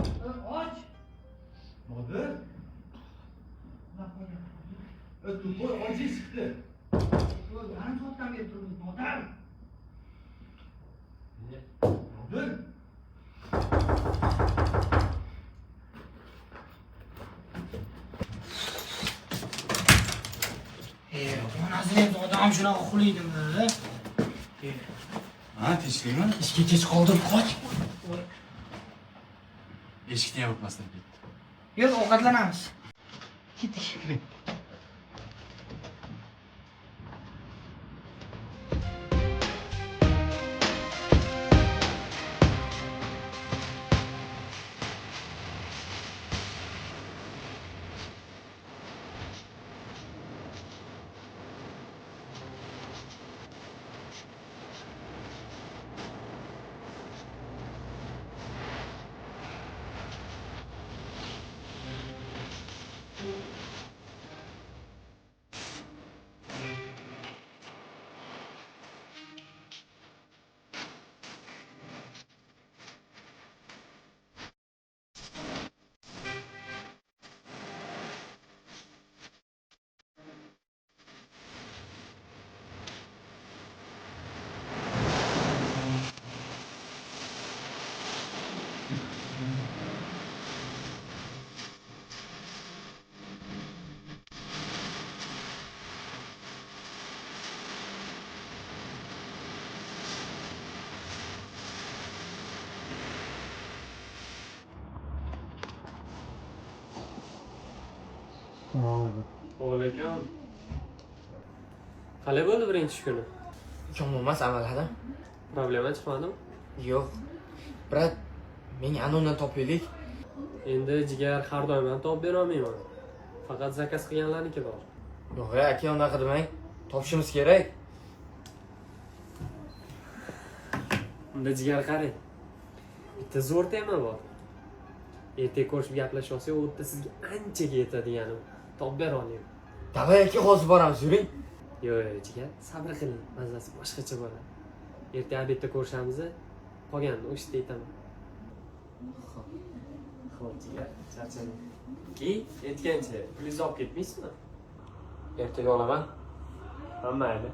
Och. Nodir. O'tib qo'y, och eshikni. Yarim soatdan beri turibmiz, Nodir. Nodir. Onasini ham odam shunaqa quliydimi? Ha, tinchlikmi? Ishga kech qoldim, qoch. Eshikni yopmasdan ketdi. Yo'q, ovqatlanamiz. Ketdik. Oğlum. Qalay bo'ldi birinchi kuni? Yomon emas avvalida. Problema chiqmadimi? Yo'q. Brat, menga anondan topaylik. Endi jigar har doim ham topib bera olmayman. Faqat zakaz qilganlarniki bor. Yo'q, aka, unaqa demang. Topishimiz kerak. Unda jigar qarang. Bitta zo'r tema bor. Ertaga ko'rishib gaplashib olsak, u yerda sizga anchaga yetadiganim topib bera olaman. Davay aka, hozir boramiz, yuring. Yo'q, jigar, sabr qiling. Mazasi boshqacha bo'ladi. Ertaga obedda ko'rishamiz. Qolganini o'shda aytaman. Xo'p, jigar, charchadim. Aytgancha, pulingizni olib ketmaysizmi? Ertaga olaman. Ha, mayli.